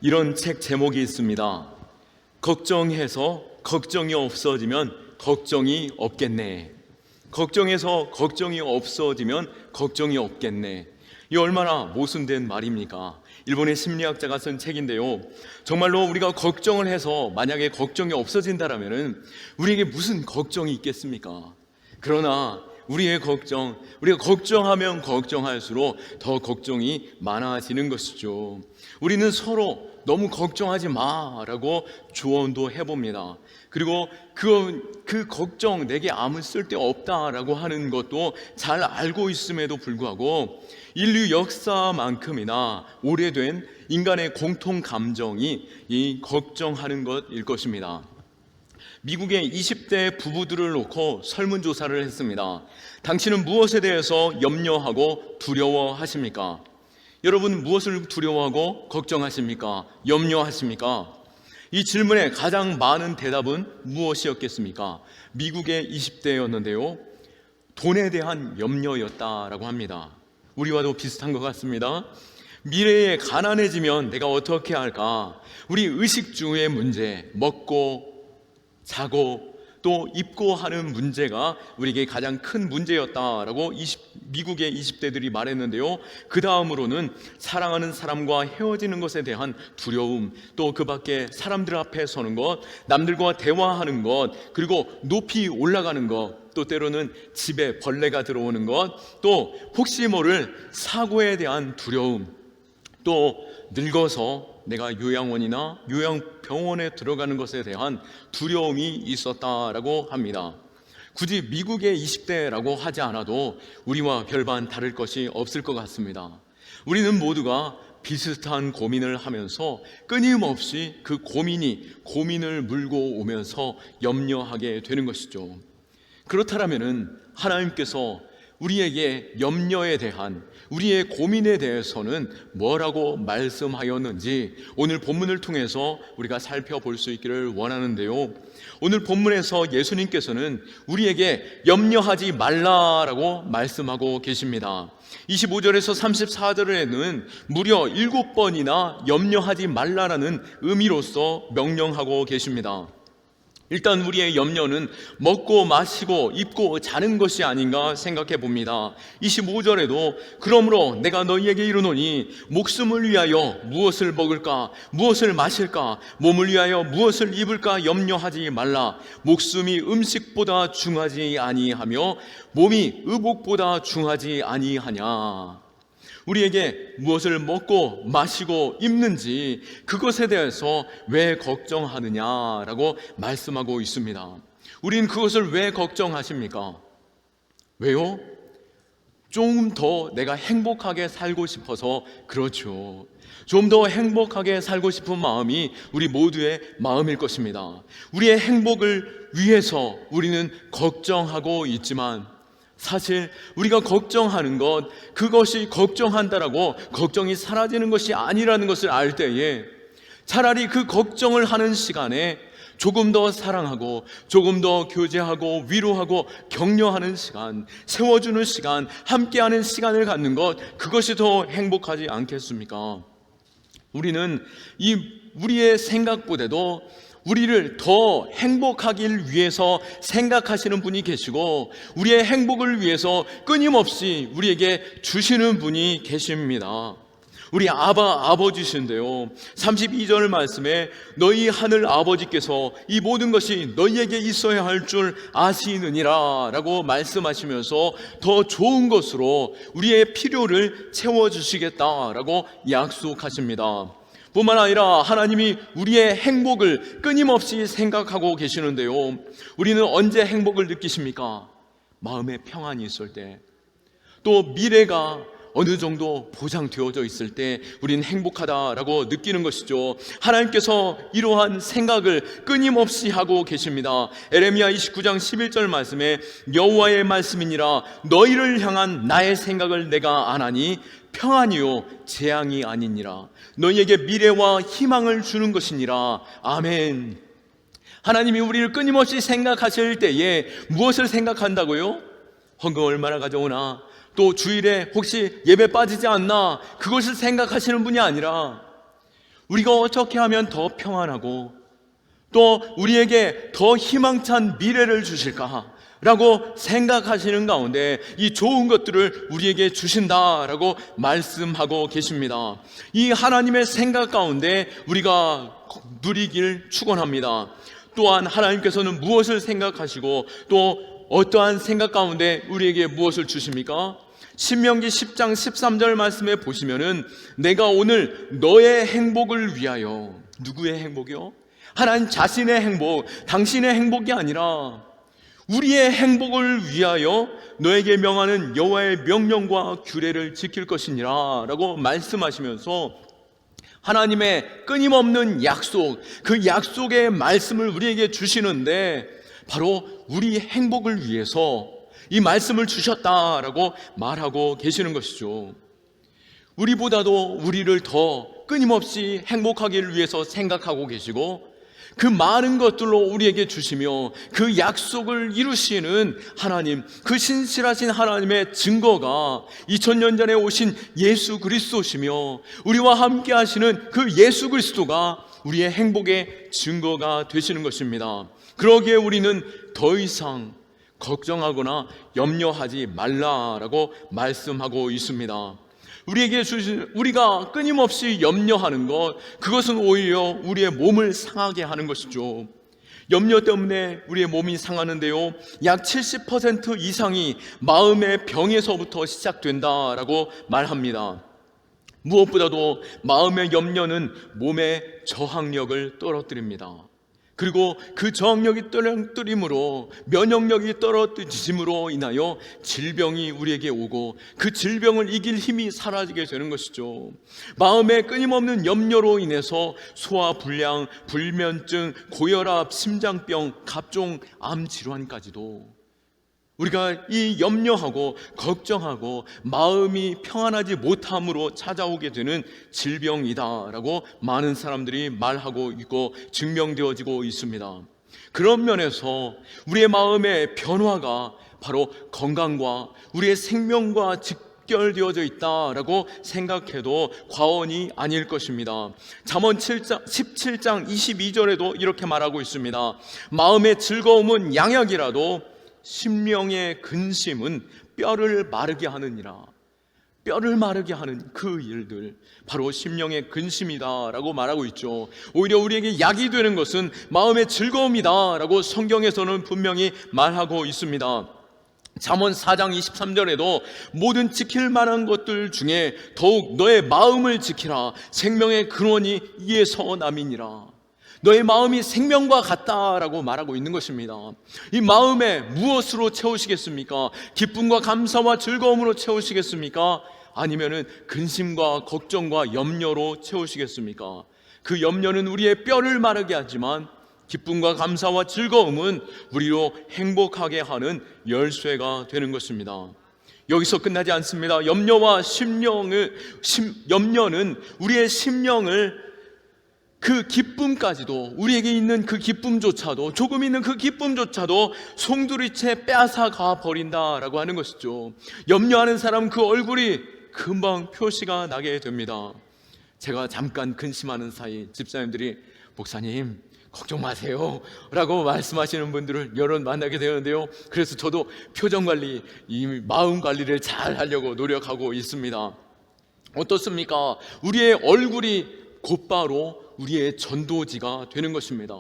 이런 책 제목이 있습니다. 걱정해서 걱정이 없어지면 걱정이 없겠네. 걱정해서 걱정이 없어지면 걱정이 없겠네. 이 얼마나 모순된 말입니까? 일본의 심리학자가 쓴 책인데요, 정말로 우리가 걱정을 해서 만약에 걱정이 없어진다면 우리에게 무슨 걱정이 있겠습니까? 그러나 우리가 걱정하면 걱정할수록 더 걱정이 많아지는 것이죠. 우리는 서로 너무 걱정하지 마라고 조언도 해봅니다. 그리고 그 걱정 내게 아무 쓸데없다라고 하는 것도 잘 알고 있음에도 불구하고 인류 역사만큼이나 오래된 인간의 공통 감정이 이 걱정하는 것일 것입니다. 미국의 20대 부부들을 놓고 설문조사를 했습니다. 당신은 무엇에 대해서 염려하고 두려워하십니까? 여러분, 무엇을 두려워하고 걱정하십니까? 염려하십니까? 이 질문에 가장 많은 대답은 무엇이었겠습니까? 미국의 20대였는데요, 돈에 대한 염려였다라고 합니다. 우리와도 비슷한 것 같습니다. 미래에 가난해지면 내가 어떻게 할까? 우리 의식 주의 문제, 먹고 자고 또 입고 하는 문제가 우리에게 가장 큰 문제였다라고 미국의 20대들이 말했는데요, 그 다음으로는 사랑하는 사람과 헤어지는 것에 대한 두려움, 또 그 밖에 사람들 앞에 서는 것, 남들과 대화하는 것, 그리고 높이 올라가는 것, 또 때로는 집에 벌레가 들어오는 것, 또 혹시 모를 사고에 대한 두려움, 또 늙어서 내가 요양원이나 요양병원에 들어가는 것에 대한 두려움이 있었다라고 합니다. 굳이 미국의 20대라고 하지 않아도 우리와 별반 다를 것이 없을 것 같습니다. 우리는 모두가 비슷한 고민을 하면서 끊임없이 그 고민을 물고 오면서 염려하게 되는 것이죠. 그렇다면 하나님께서 우리에게 염려에 대한, 우리의 고민에 대해서는 뭐라고 말씀하였는지 오늘 본문을 통해서 우리가 살펴볼 수 있기를 원하는데요, 오늘 본문에서 예수님께서는 우리에게 염려하지 말라라고 말씀하고 계십니다. 25절에서 34절에는 무려 7번이나 염려하지 말라라는 의미로서 명령하고 계십니다. 일단 우리의 염려는 먹고 마시고 입고 자는 것이 아닌가 생각해 봅니다. 25절에도 그러므로 내가 너희에게 이르노니 목숨을 위하여 무엇을 먹을까 무엇을 마실까 몸을 위하여 무엇을 입을까 염려하지 말라. 목숨이 음식보다 중하지 아니하며 몸이 의복보다 중하지 아니하냐. 우리에게 무엇을 먹고 마시고 입는지 그것에 대해서 왜 걱정하느냐라고 말씀하고 있습니다. 우린 그것을 왜 걱정하십니까? 왜요? 좀 더 내가 행복하게 살고 싶어서 그렇죠. 좀 더 행복하게 살고 싶은 마음이 우리 모두의 마음일 것입니다. 우리의 행복을 위해서 우리는 걱정하고 있지만 사실 우리가 걱정하는 것, 그것이 걱정한다라고 걱정이 사라지는 것이 아니라는 것을 알 때에 차라리 그 걱정을 하는 시간에 조금 더 사랑하고 조금 더 교제하고 위로하고 격려하는 시간, 세워주는 시간, 함께하는 시간을 갖는 것, 그것이 더 행복하지 않겠습니까? 우리는 우리의 생각보다도 우리를 더 행복하길 위해서 생각하시는 분이 계시고 우리의 행복을 위해서 끊임없이 우리에게 주시는 분이 계십니다. 우리 아버지신데요, 32절 말씀에 너희 하늘 아버지께서 이 모든 것이 너희에게 있어야 할 줄 아시느니라 라고 말씀하시면서 더 좋은 것으로 우리의 필요를 채워주시겠다라고 약속하십니다. 뿐만 아니라 하나님이 우리의 행복을 끊임없이 생각하고 계시는데요, 우리는 언제 행복을 느끼십니까? 마음의 평안이 있을 때, 또 미래가 어느 정도 보장되어져 있을 때 우리는 행복하다라고 느끼는 것이죠. 하나님께서 이러한 생각을 끊임없이 하고 계십니다. 에레미야 29장 11절 말씀에 여호와의 말씀이니라 너희를 향한 나의 생각을 내가 아나니 평안이요 재앙이 아니니라. 너희에게 미래와 희망을 주는 것이니라. 아멘. 하나님이 우리를 끊임없이 생각하실 때에 무엇을 생각한다고요? 헌금 얼마나 가져오나, 또 주일에 혹시 예배 빠지지 않나, 그것을 생각하시는 분이 아니라 우리가 어떻게 하면 더 평안하고 또 우리에게 더 희망찬 미래를 주실까 라고 생각하시는 가운데 이 좋은 것들을 우리에게 주신다라고 말씀하고 계십니다. 이 하나님의 생각 가운데 우리가 누리길 축원합니다. 또한 하나님께서는 무엇을 생각하시고 또 어떠한 생각 가운데 우리에게 무엇을 주십니까? 신명기 10장 13절 말씀에 보시면은 내가 오늘 너의 행복을 위하여, 누구의 행복이요? 하나님 자신의 행복, 당신의 행복이 아니라 우리의 행복을 위하여 너에게 명하는 여호와의 명령과 규례를 지킬 것이니라 라고 말씀하시면서 하나님의 끊임없는 약속, 그 약속의 말씀을 우리에게 주시는데 바로 우리 행복을 위해서 이 말씀을 주셨다라고 말하고 계시는 것이죠. 우리보다도 우리를 더 끊임없이 행복하기를 위해서 생각하고 계시고 그 많은 것들로 우리에게 주시며 그 약속을 이루시는 하나님, 그 신실하신 하나님의 증거가 2000년 전에 오신 예수 그리스도시며 우리와 함께 하시는 그 예수 그리스도가 우리의 행복의 증거가 되시는 것입니다. 그러기에 우리는 더 이상 걱정하거나 염려하지 말라라고 말씀하고 있습니다. 우리에게 주신, 우리가 끊임없이 염려하는 것, 그것은 오히려 우리의 몸을 상하게 하는 것이죠. 염려 때문에 우리의 몸이 상하는데요, 약 70% 이상이 마음의 병에서부터 시작된다라고 말합니다. 무엇보다도 마음의 염려는 몸의 저항력을 떨어뜨립니다. 그리고 그 저항력이 떨어뜨림으로, 면역력이 떨어짐으로 인하여 질병이 우리에게 오고 그 질병을 이길 힘이 사라지게 되는 것이죠. 마음의 끊임없는 염려로 인해서 소화불량, 불면증, 고혈압, 심장병, 각종 암 질환까지도 우리가 이 염려하고 걱정하고 마음이 평안하지 못함으로 찾아오게 되는 질병이다라고 많은 사람들이 말하고 있고 증명되어지고 있습니다. 그런 면에서 우리의 마음의 변화가 바로 건강과 우리의 생명과 직결되어져 있다라고 생각해도 과언이 아닐 것입니다. 잠언 17장 22절에도 이렇게 말하고 있습니다. 마음의 즐거움은 양약이라도 심령의 근심은 뼈를 마르게 하느니라. 뼈를 마르게 하는 그 일들, 바로 심령의 근심이다라고 말하고 있죠. 오히려 우리에게 약이 되는 것은 마음의 즐거움이다라고 성경에서는 분명히 말하고 있습니다. 잠언 4장 23절에도 모든 지킬 만한 것들 중에 더욱 너의 마음을 지키라. 생명의 근원이 이에서 남이니라. 너의 마음이 생명과 같다라고 말하고 있는 것입니다. 이 마음에 무엇으로 채우시겠습니까? 기쁨과 감사와 즐거움으로 채우시겠습니까? 아니면은 근심과 걱정과 염려로 채우시겠습니까? 그 염려는 우리의 뼈를 마르게 하지만 기쁨과 감사와 즐거움은 우리로 행복하게 하는 열쇠가 되는 것입니다. 여기서 끝나지 않습니다. 염려는 우리의 심령을, 그 기쁨까지도, 우리에게 있는 그 기쁨조차도, 조금 있는 그 기쁨조차도 송두리째 빼앗아가 버린다라고 하는 것이죠. 염려하는 사람 그 얼굴이 금방 표시가 나게 됩니다. 제가 잠깐 근심하는 사이 집사님들이 목사님 걱정 마세요 라고 말씀하시는 분들을 여러 만나게 되는데요, 그래서 저도 표정 관리, 이 마음 관리를 잘 하려고 노력하고 있습니다. 어떻습니까? 우리의 얼굴이 곧바로 우리의 전도지가 되는 것입니다.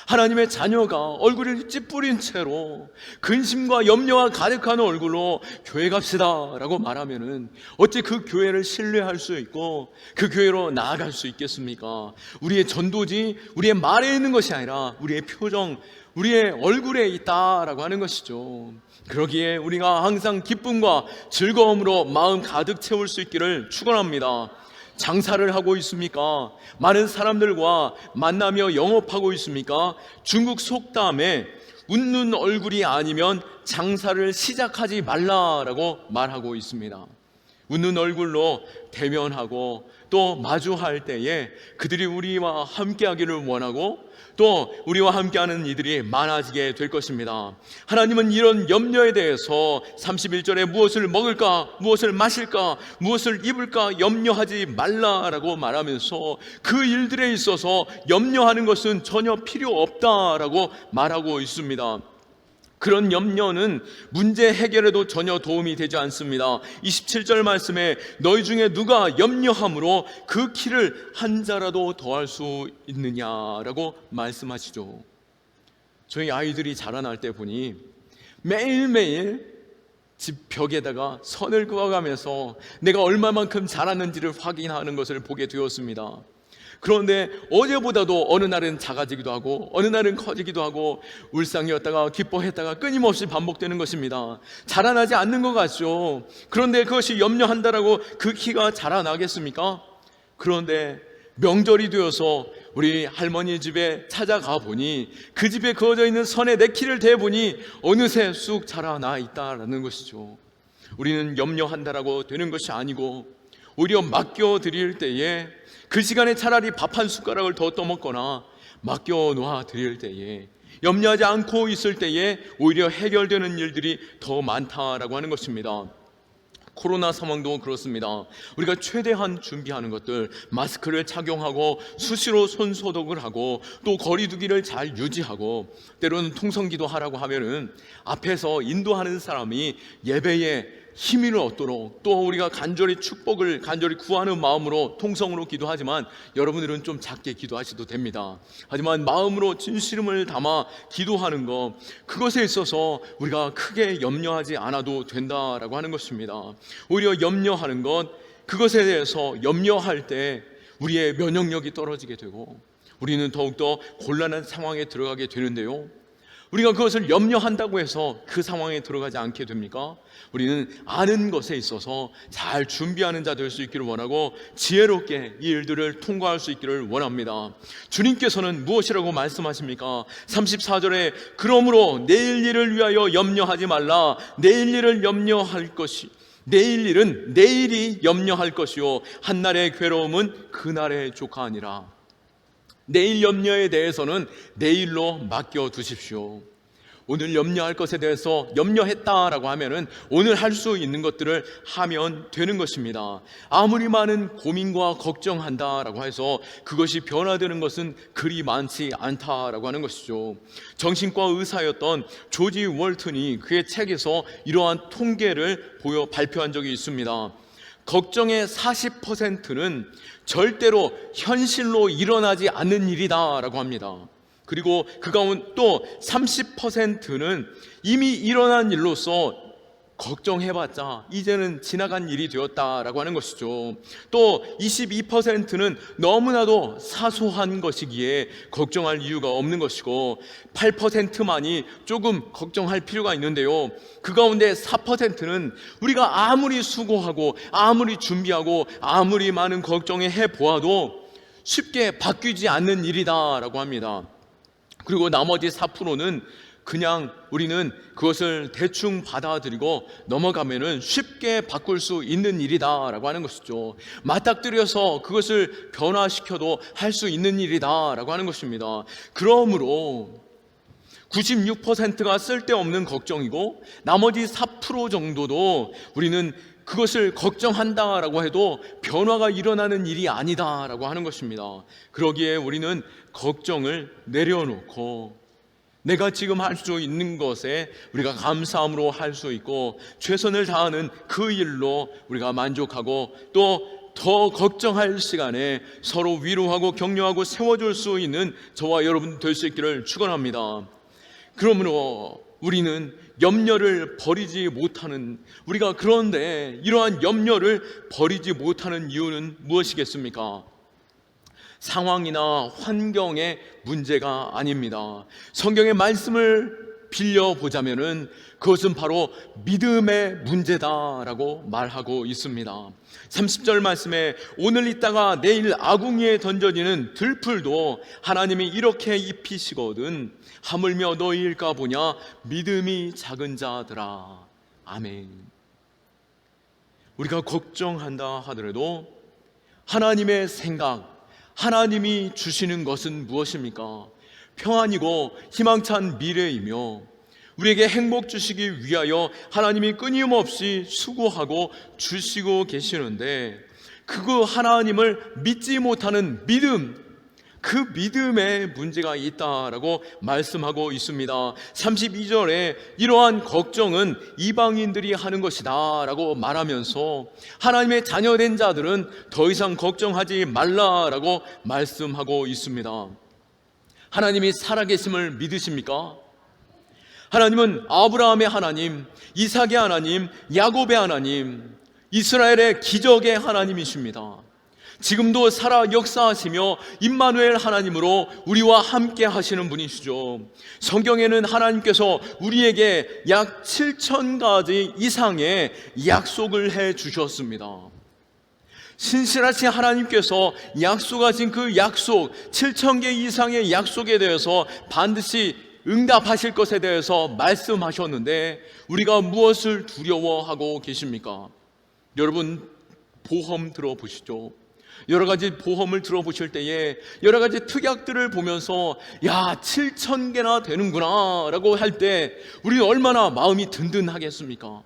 하나님의 자녀가 얼굴을 찌푸린 채로 근심과 염려가 가득한 얼굴로 교회 갑시다 라고 말하면은 어찌 그 교회를 신뢰할 수 있고 그 교회로 나아갈 수 있겠습니까? 우리의 전도지, 우리의 말에 있는 것이 아니라 우리의 표정, 우리의 얼굴에 있다라고 하는 것이죠. 그러기에 우리가 항상 기쁨과 즐거움으로 마음 가득 채울 수 있기를 축원합니다. 장사를 하고 있습니까? 많은 사람들과 만나며 영업하고 있습니까? 중국 속담에 웃는 얼굴이 아니면 장사를 시작하지 말라라고 말하고 있습니다. 웃는 얼굴로 대면하고 또 마주할 때에 그들이 우리와 함께하기를 원하고 또 우리와 함께하는 이들이 많아지게 될 것입니다. 하나님은 이런 염려에 대해서 31절에 무엇을 먹을까, 무엇을 마실까, 무엇을 입을까 염려하지 말라라고 말하면서 그 일들에 있어서 염려하는 것은 전혀 필요 없다라고 말하고 있습니다. 그런 염려는 문제 해결에도 전혀 도움이 되지 않습니다. 27절 말씀에 너희 중에 누가 염려함으로 그 키를 한 자라도 더할 수 있느냐라고 말씀하시죠. 저희 아이들이 자라날 때 보니 매일매일 집 벽에다가 선을 그어가면서 내가 얼마만큼 자랐는지를 확인하는 것을 보게 되었습니다. 그런데 어제보다도 어느 날은 작아지기도 하고 어느 날은 커지기도 하고 울상이었다가 기뻐했다가 끊임없이 반복되는 것입니다. 자라나지 않는 것 같죠. 그런데 그것이 염려한다라고 그 키가 자라나겠습니까? 그런데 명절이 되어서 우리 할머니 집에 찾아가 보니 그 집에 그어져 있는 선에 내 키를 대보니 어느새 쑥 자라나 있다라는 것이죠. 우리는 염려한다라고 되는 것이 아니고 오히려 맡겨드릴 때에 그 시간에 차라리 밥 한 숟가락을 더 떠먹거나 맡겨놓아 드릴 때에 염려하지 않고 있을 때에 오히려 해결되는 일들이 더 많다라고 하는 것입니다. 코로나 상황도 그렇습니다. 우리가 최대한 준비하는 것들, 마스크를 착용하고 수시로 손 소독을 하고 또 거리 두기를 잘 유지하고 때로는 통성기도 하라고 하면은 앞에서 인도하는 사람이 예배에 힘을 얻도록 또 우리가 간절히 축복을 간절히 구하는 마음으로 통성으로 기도하지만 여러분들은 좀 작게 기도하셔도 됩니다. 하지만 마음으로 진실음을 담아 기도하는 것, 그것에 있어서 우리가 크게 염려하지 않아도 된다라고 하는 것입니다. 오히려 염려하는 것, 그것에 대해서 염려할 때 우리의 면역력이 떨어지게 되고 우리는 더욱더 곤란한 상황에 들어가게 되는데요, 우리가 그것을 염려한다고 해서 그 상황에 들어가지 않게 됩니까? 우리는 아는 것에 있어서 잘 준비하는 자 될 수 있기를 원하고 지혜롭게 이 일들을 통과할 수 있기를 원합니다. 주님께서는 무엇이라고 말씀하십니까? 34절에 그러므로 내일 일을 위하여 염려하지 말라. 내일 일을 염려할 것이 내일 일은 내일이 염려할 것이요 한날의 괴로움은 그날의 조카아니라. 내일 염려에 대해서는 내일로 맡겨두십시오. 오늘 염려할 것에 대해서 염려했다라고 하면은 오늘 할 수 있는 것들을 하면 되는 것입니다. 아무리 많은 고민과 걱정한다라고 해서 그것이 변화되는 것은 그리 많지 않다라고 하는 것이죠. 정신과 의사였던 조지 월튼이 그의 책에서 이러한 통계를 발표한 적이 있습니다. 걱정의 40%는 절대로 현실로 일어나지 않는 일이다라고 합니다. 그리고 그 가운데 또 30%는 이미 일어난 일로서 걱정해봤자 이제는 지나간 일이 되었다라고 하는 것이죠. 또 22%는 너무나도 사소한 것이기에 걱정할 이유가 없는 것이고 8%만이 조금 걱정할 필요가 있는데요, 그 가운데 4%는 우리가 아무리 수고하고 아무리 준비하고 아무리 많은 걱정을 해보아도 쉽게 바뀌지 않는 일이다라고 합니다. 그리고 나머지 4%는 그냥 우리는 그것을 대충 받아들이고 넘어가면은 쉽게 바꿀 수 있는 일이다라고 하는 것이죠. 맞닥뜨려서 그것을 변화시켜도 할 수 있는 일이다라고 하는 것입니다. 그러므로 96%가 쓸데없는 걱정이고 나머지 4% 정도도 우리는 그것을 걱정한다라고 해도 변화가 일어나는 일이 아니다라고 하는 것입니다. 그러기에 우리는 걱정을 내려놓고 내가 지금 할 수 있는 것에 우리가 감사함으로 할 수 있고 최선을 다하는 그 일로 우리가 만족하고 또 더 걱정할 시간에 서로 위로하고 격려하고 세워줄 수 있는 저와 여러분 될 수 있기를 축원합니다. 그러므로 우리는 염려를 버리지 못하는, 우리가 그런데 이러한 염려를 버리지 못하는 이유는 무엇이겠습니까? 상황이나 환경의 문제가 아닙니다. 성경의 말씀을 빌려보자면은 그것은 바로 믿음의 문제다라고 말하고 있습니다. 30절 말씀에 오늘 있다가 내일 아궁이에 던져지는 들풀도 하나님이 이렇게 입히시거든 하물며 너희일까 보냐 믿음이 작은 자들아. 아멘. 우리가 걱정한다 하더라도 하나님의 생각, 하나님이 주시는 것은 무엇입니까? 평안이고 희망찬 미래이며 우리에게 행복 주시기 위하여 하나님이 끊임없이 수고하고 주시고 계시는데, 그 하나님을 믿지 못하는 믿음, 그 믿음에 문제가 있다라고 말씀하고 있습니다. 32절에 이러한 걱정은 이방인들이 하는 것이다 라고 말하면서 하나님의 자녀된 자들은 더 이상 걱정하지 말라라고 말씀하고 있습니다. 하나님이 살아계심을 믿으십니까? 하나님은 아브라함의 하나님, 이삭의 하나님, 야곱의 하나님, 이스라엘의 기적의 하나님이십니다. 지금도 살아 역사하시며 임마누엘 하나님으로 우리와 함께 하시는 분이시죠. 성경에는 하나님께서 우리에게 약 7,000가지 이상의 약속을 해 주셨습니다. 신실하신 하나님께서 약속하신 그 약속, 7,000개 이상의 약속에 대해서 반드시 응답하실 것에 대해서 말씀하셨는데, 우리가 무엇을 두려워하고 계십니까? 여러분, 보험 들어보시죠. 여러 가지 보험을 들어보실 때에 여러 가지 특약들을 보면서 7,000개나 되는구나 라고 할 때 우리는 얼마나 마음이 든든하겠습니까?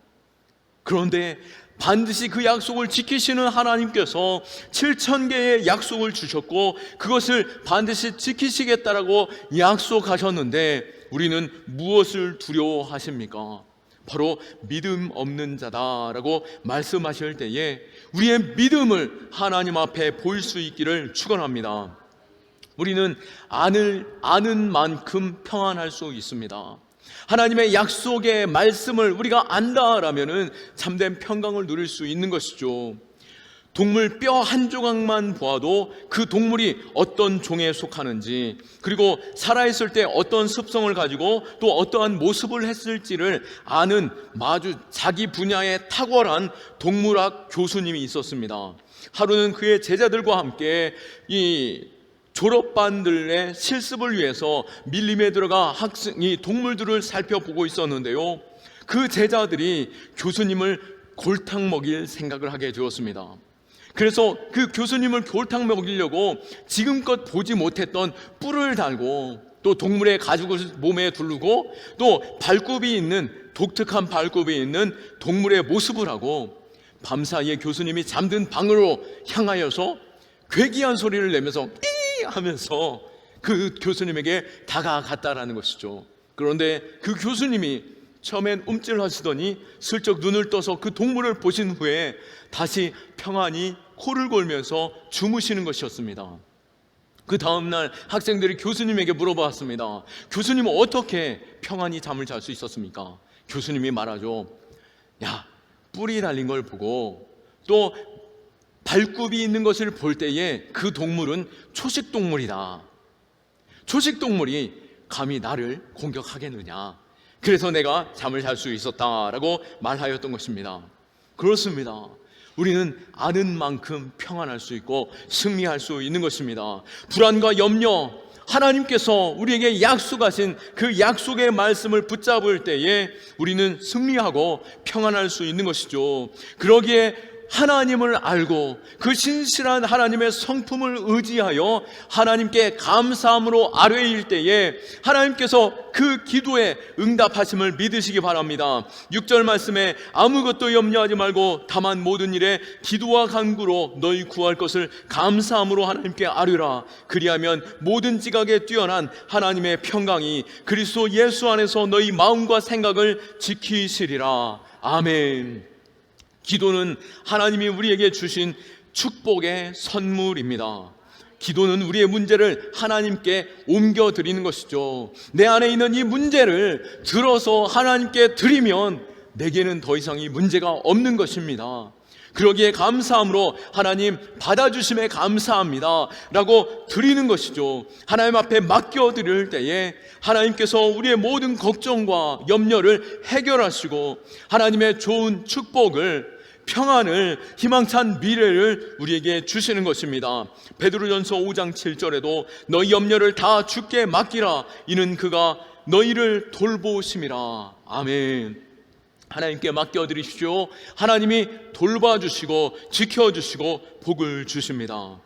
그런데 반드시 그 약속을 지키시는 하나님께서 7,000개의 약속을 주셨고 그것을 반드시 지키시겠다라고 약속하셨는데, 우리는 무엇을 두려워하십니까? 바로 믿음 없는 자다라고 말씀하실 때에 우리의 믿음을 하나님 앞에 보일 수 있기를 축원합니다. 우리는 아는 만큼 평안할 수 있습니다. 하나님의 약속의 말씀을 우리가 안다라면은 참된 평강을 누릴 수 있는 것이죠. 동물 뼈 한 조각만 보아도 그 동물이 어떤 종에 속하는지, 그리고 살아있을 때 어떤 습성을 가지고 또 어떠한 모습을 했을지를 아는 아주 자기 분야에 탁월한 동물학 교수님이 있었습니다. 하루는 그의 제자들과 함께 이 졸업반들의 실습을 위해서 밀림에 들어가 이 동물들을 살펴보고 있었는데요, 그 제자들이 교수님을 골탕 먹일 생각을 하게 되었습니다. 그래서 그 교수님을 골탕 먹이려고 지금껏 보지 못했던 뿔을 달고 또 동물의 가죽을 몸에 두르고 또 발굽이 있는, 독특한 발굽이 있는 동물의 모습을 하고 밤사이에 교수님이 잠든 방으로 향하여서 괴기한 소리를 내면서 삐 하면서 그 교수님에게 다가갔다라는 것이죠. 그런데 그 교수님이 처음엔 움찔하시더니 슬쩍 눈을 떠서 그 동물을 보신 후에 다시 평안히 코를 골면서 주무시는 것이었습니다. 그 다음날 학생들이 교수님에게 물어봤습니다. 교수님은 어떻게 평안히 잠을 잘 수 있었습니까? 교수님이 말하죠. 뿔이 달린 걸 보고 또 발굽이 있는 것을 볼 때에 그 동물은 초식동물이다. 초식동물이 감히 나를 공격하겠느냐. 그래서 내가 잠을 잘 수 있었다라고 말하였던 것입니다. 그렇습니다. 우리는 아는 만큼 평안할 수 있고 승리할 수 있는 것입니다. 불안과 염려, 하나님께서 우리에게 약속하신 그 약속의 말씀을 붙잡을 때에 우리는 승리하고 평안할 수 있는 것이죠. 그러기에 하나님을 알고 그 신실한 하나님의 성품을 의지하여 하나님께 감사함으로 아뢰일 때에 하나님께서 그 기도에 응답하심을 믿으시기 바랍니다. 6절 말씀에 아무것도 염려하지 말고 다만 모든 일에 기도와 간구로 너희 구할 것을 감사함으로 하나님께 아뢰라. 그리하면 모든 지각에 뛰어난 하나님의 평강이 그리스도 예수 안에서 너희 마음과 생각을 지키시리라. 아멘. 기도는 하나님이 우리에게 주신 축복의 선물입니다. 기도는 우리의 문제를 하나님께 옮겨드리는 것이죠. 내 안에 있는 이 문제를 들어서 하나님께 드리면 내게는 더 이상 이 문제가 없는 것입니다. 그러기에 감사함으로 하나님 받아주심에 감사합니다 라고 드리는 것이죠. 하나님 앞에 맡겨드릴 때에 하나님께서 우리의 모든 걱정과 염려를 해결하시고 하나님의 좋은 축복을, 평안을, 희망찬 미래를 우리에게 주시는 것입니다. 베드로전서 5장 7절에도 너희 염려를 다 주께 맡기라. 이는 그가 너희를 돌보심이라. 아멘. 하나님께 맡겨드리십시오. 하나님이 돌봐주시고 지켜주시고 복을 주십니다.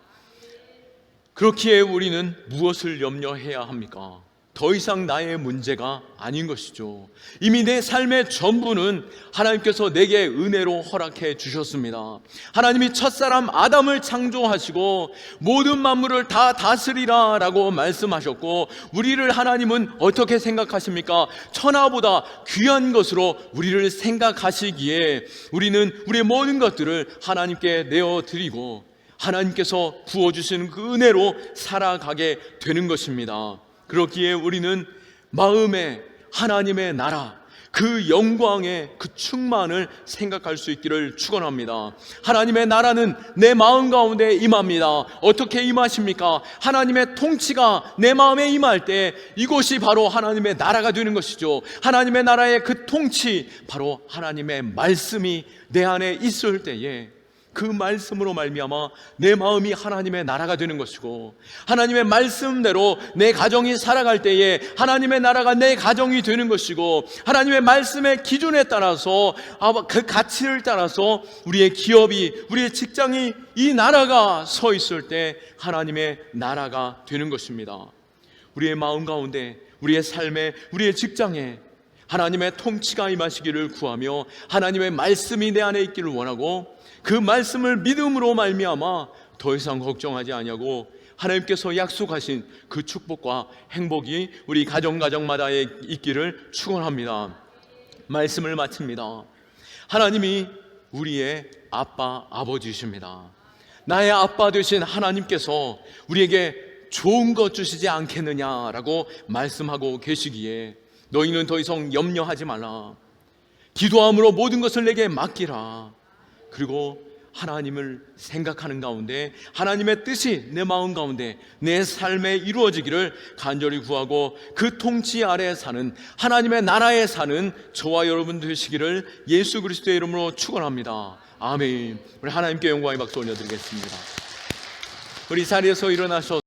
그렇기에 우리는 무엇을 염려해야 합니까? 더 이상 나의 문제가 아닌 것이죠. 이미 내 삶의 전부는 하나님께서 내게 은혜로 허락해 주셨습니다. 하나님이 첫사람 아담을 창조하시고 모든 만물을 다 다스리라 라고 말씀하셨고, 우리를 하나님은 어떻게 생각하십니까? 천하보다 귀한 것으로 우리를 생각하시기에 우리는 우리의 모든 것들을 하나님께 내어드리고 하나님께서 부어주시는 그 은혜로 살아가게 되는 것입니다. 그렇기에 우리는 마음에 하나님의 나라, 그 영광의 그 충만을 생각할 수 있기를 축원합니다. 하나님의 나라는 내 마음 가운데 임합니다. 어떻게 임하십니까? 하나님의 통치가 내 마음에 임할 때 이곳이 바로 하나님의 나라가 되는 것이죠. 하나님의 나라의 그 통치, 바로 하나님의 말씀이 내 안에 있을 때에 그 말씀으로 말미암아 내 마음이 하나님의 나라가 되는 것이고, 하나님의 말씀대로 내 가정이 살아갈 때에 하나님의 나라가 내 가정이 되는 것이고, 하나님의 말씀의 기준에 따라서 그 가치를 따라서 우리의 기업이, 우리의 직장이, 이 나라가 서 있을 때 하나님의 나라가 되는 것입니다. 우리의 마음 가운데, 우리의 삶에, 우리의 직장에 하나님의 통치가 임하시기를 구하며 하나님의 말씀이 내 안에 있기를 원하고, 그 말씀을 믿음으로 말미암아 더 이상 걱정하지 아니하고 하나님께서 약속하신 그 축복과 행복이 우리 가정마다 있기를 축원합니다. 말씀을 마칩니다. 하나님이 우리의 아빠, 아버지이십니다. 나의 아빠 되신 하나님께서 우리에게 좋은 것 주시지 않겠느냐라고 말씀하고 계시기에 너희는 더 이상 염려하지 말라. 기도함으로 모든 것을 내게 맡기라. 그리고 하나님을 생각하는 가운데 하나님의 뜻이 내 마음 가운데 내 삶에 이루어지기를 간절히 구하고, 그 통치 아래에 사는, 하나님의 나라에 사는 저와 여러분 되시기를 예수 그리스도의 이름으로 축원합니다. 아멘. 우리 하나님께 영광의 박수 올려드리겠습니다. 우리 자리에서 일어나셔서